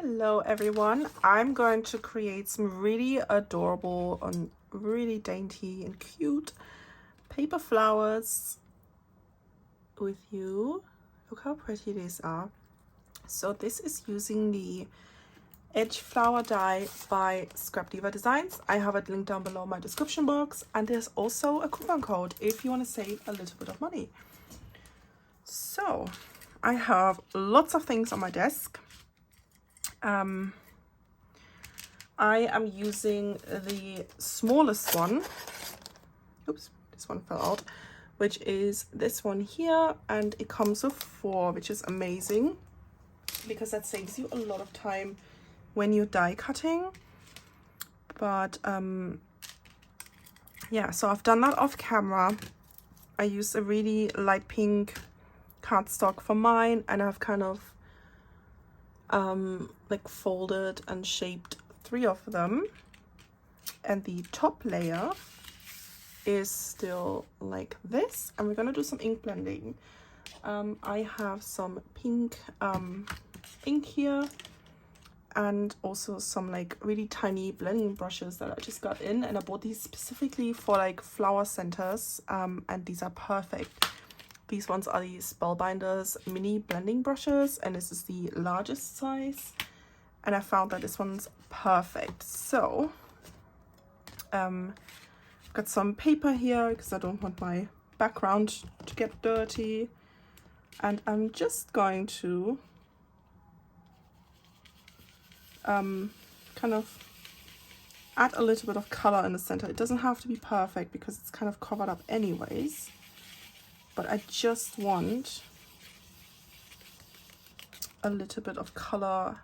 Hello everyone, I'm going to create some really adorable and really dainty and cute paper flowers with you. Look how pretty these are. So this is using the Edge Flower Die by crg.artdesign. I have it linked down below in my description box, and there's also a coupon code if you want to save a little bit of money. So I have lots of things on my desk. I am using the smallest one. Oops, this one fell out, which is this one here, and it comes with 4, which is amazing because that saves you a lot of time when you're die cutting. But yeah, so I've done that off camera. I used a really light pink cardstock for mine, and I've kind of like folded and shaped 3 of them, and the top layer is still like this, and we're gonna do some ink blending. I have some pink ink here, and also some like really tiny blending brushes that I just got in, and I bought these specifically for like flower centers, and these are perfect. These ones are the Spellbinders mini blending brushes, and this is the largest size, and I found that this one's perfect. So I've got some paper here because I don't want my background to get dirty, and I'm just going to kind of add a little bit of color in the center. It doesn't have to be perfect because it's kind of covered up anyways, but I just want a little bit of color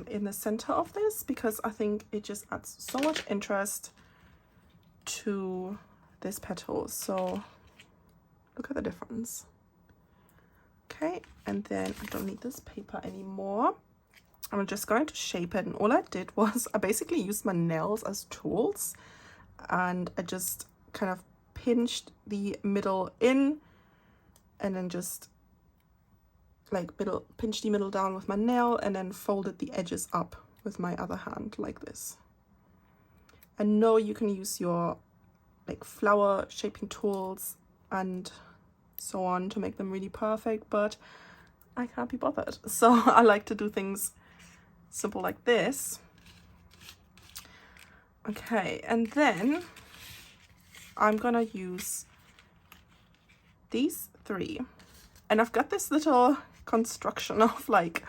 in the center of this, because I think it just adds so much interest to this petal. So look at the difference. Okay, and then I don't need this paper anymore. I'm just going to shape it, and all I did was I basically used my nails as tools, and I just kind of pinched the middle in, and then just like pinch the middle down with my nail, and then folded the edges up with my other hand like this. I know you can use your like flower shaping tools and so on to make them really perfect, but I can't be bothered, so I like to do things simple like this. Okay, and then I'm gonna use these 3, and I've got this little construction of like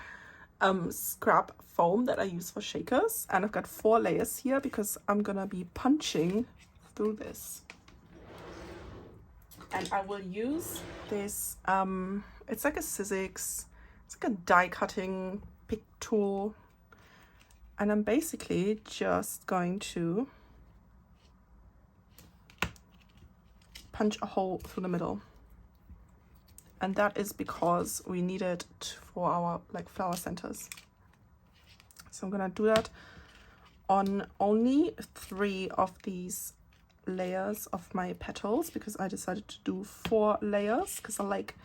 scrap foam that I use for shakers, and I've got 4 layers here because I'm gonna be punching through this. And I will use this it's like a Sizzix, it's like a die cutting pick tool, and I'm basically just going to punch a hole through the middle. And that is because we need it for our like flower centers. So I'm gonna do that on only 3 of these layers of my petals, because I decided to do 4 layers because I like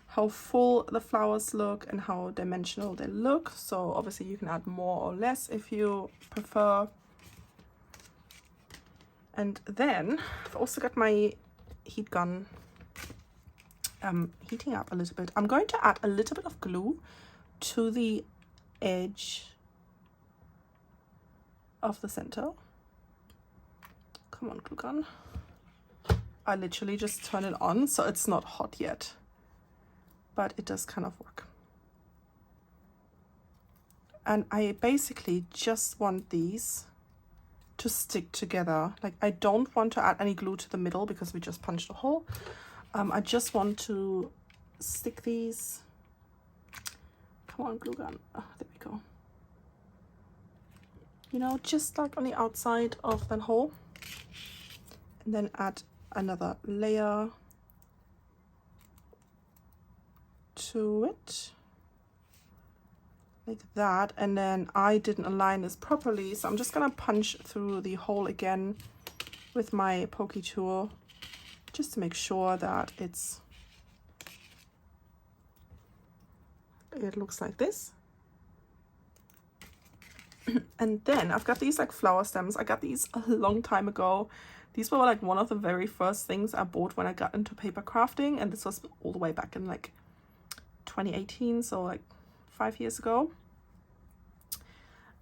how full the flowers look and how dimensional they look. So obviously you can add more or less if you prefer. And then I've also got my heat gun heating up a little bit. I'm going to add a little bit of glue to the edge of the center. Come on, glue gun. I literally just turn it on, so it's not hot yet, but it does kind of work. And I basically just want these to stick together. Like, I don't want to add any glue to the middle because we just punched a hole. I just want to stick these. Come on, glue gun. Oh, there we go. You know, just like on the outside of that hole. And then add another layer to it. Like that. And then I didn't align this properly, so I'm just gonna punch through the hole again with my pokey tool, just to make sure that it looks like this. And then I've got these like flower stems. I got these a long time ago. These were like one of the very first things I bought when I got into paper crafting, and this was all the way back in like 2018, so like 5 years ago.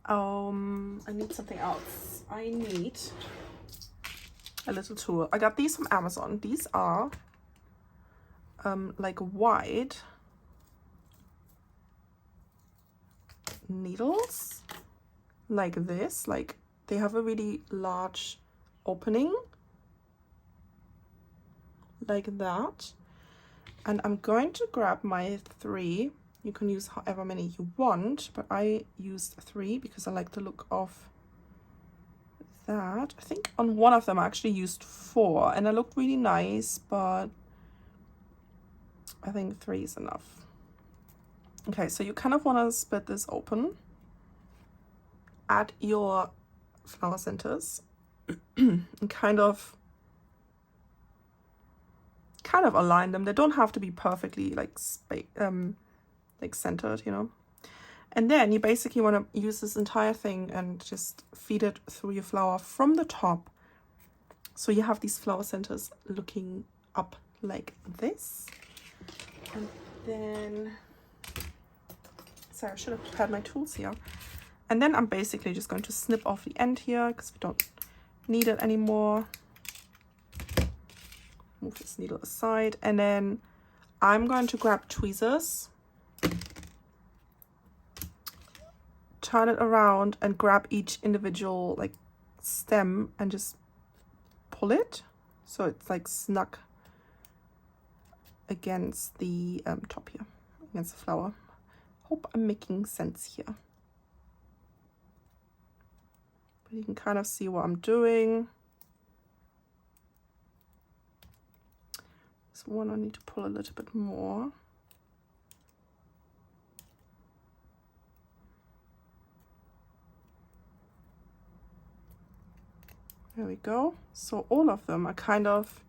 I need something else. I need a little tool. I got these from Amazon. These are like wide needles like this. Like they have a really large opening like that. And I'm going to grab my 3. You can use however many you want, but I used 3 because I like the look of that. I think on one of them I actually used 4 and it looked really nice, but I think 3 is enough. Okay, so you kind of want to split this open, add your flower centers, and kind of align them. They don't have to be perfectly like centered, you know. And then you basically want to use this entire thing and just feed it through your flower from the top. So you have these flower centers looking up like this. And then, sorry, I should have had my tools here. And then I'm basically just going to snip off the end here because we don't need it anymore. Move this needle aside. And then I'm going to grab tweezers, turn it around and grab each individual like stem and just pull it so it's like snug against the top here, against the flower. Hope I'm making sense here. But you can kind of see what I'm doing. This one I need to pull a little bit more. There we go. So all of them are kind of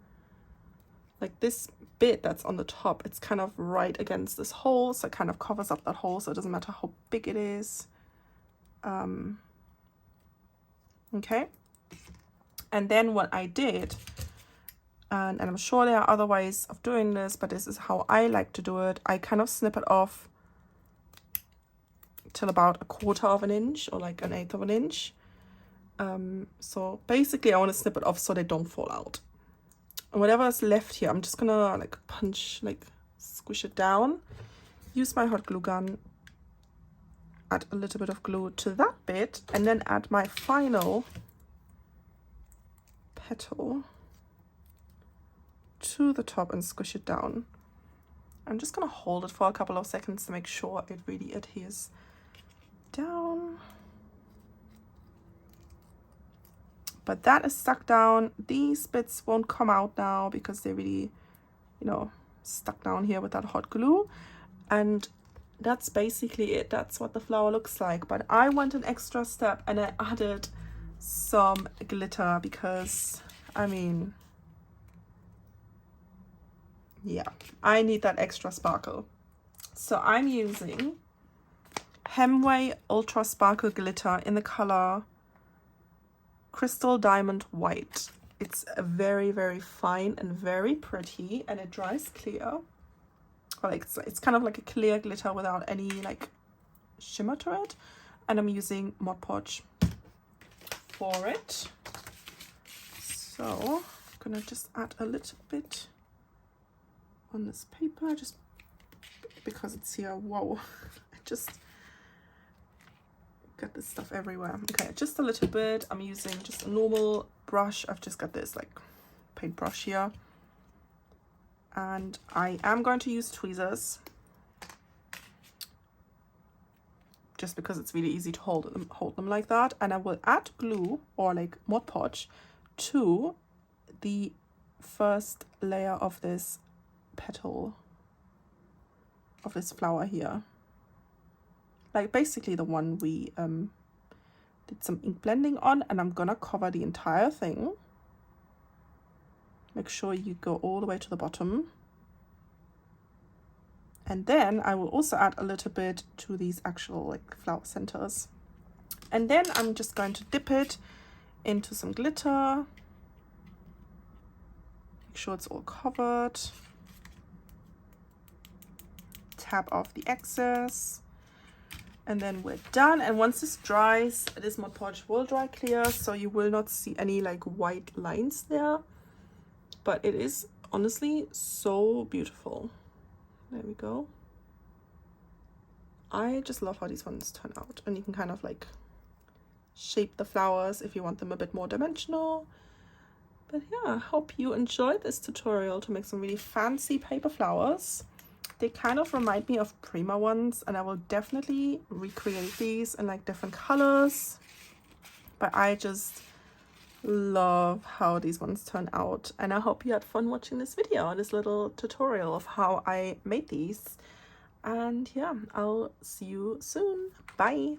like this bit that's on the top. It's kind of right against this hole, so it kind of covers up that hole, so it doesn't matter how big it is. Okay. And then what I did, and I'm sure there are other ways of doing this, but this is how I like to do it. I kind of snip it off till about 1/4 of an inch or like 1/8 of an inch. So basically I want to snip it off so they don't fall out. And whatever is left here, I'm just gonna like punch, like squish it down, use my hot glue gun, add a little bit of glue to that bit, and then add my final petal to the top and squish it down. I'm just gonna hold it for a couple of seconds to make sure it really adheres down. But that is stuck down. These bits won't come out now because they're really, you know, stuck down here with that hot glue. And that's basically it. That's what the flower looks like. But I went an extra step and I added some glitter because, I mean, yeah, I need that extra sparkle. So I'm using Hemway Ultra Sparkle Glitter in the color Crystal Diamond White. It's a very, very fine and very pretty, and it dries clear. Or like it's kind of like a clear glitter without any like shimmer to it. And I'm using Mod Podge for it. So I'm gonna just add a little bit on this paper, just because it's here. Whoa, I just got this stuff everywhere. Okay, just a little bit. I'm using just a normal brush. I've just got this like paintbrush here, and I am going to use tweezers just because it's really easy to hold them like that. And I will add glue or like Mod Podge to the first layer of this petal of this flower here, like basically the one we did some ink blending on. And I'm gonna cover the entire thing. Make sure you go all the way to the bottom. And then I will also add a little bit to these actual like flower centers. And then I'm just going to dip it into some glitter. Make sure it's all covered. Tap off the excess. And then we're done. And once this dries, this Mod Podge will dry clear, so you will not see any like white lines there. But it is honestly so beautiful. There we go. I just love how these ones turn out. And you can kind of like shape the flowers if you want them a bit more dimensional. But yeah, I hope you enjoyed this tutorial to make some really fancy paper flowers. They kind of remind me of Prima ones, and I will definitely recreate these in like different colors. But I just love how these ones turn out, and I hope you had fun watching this video, this little tutorial of how I made these. And yeah, I'll see you soon. Bye.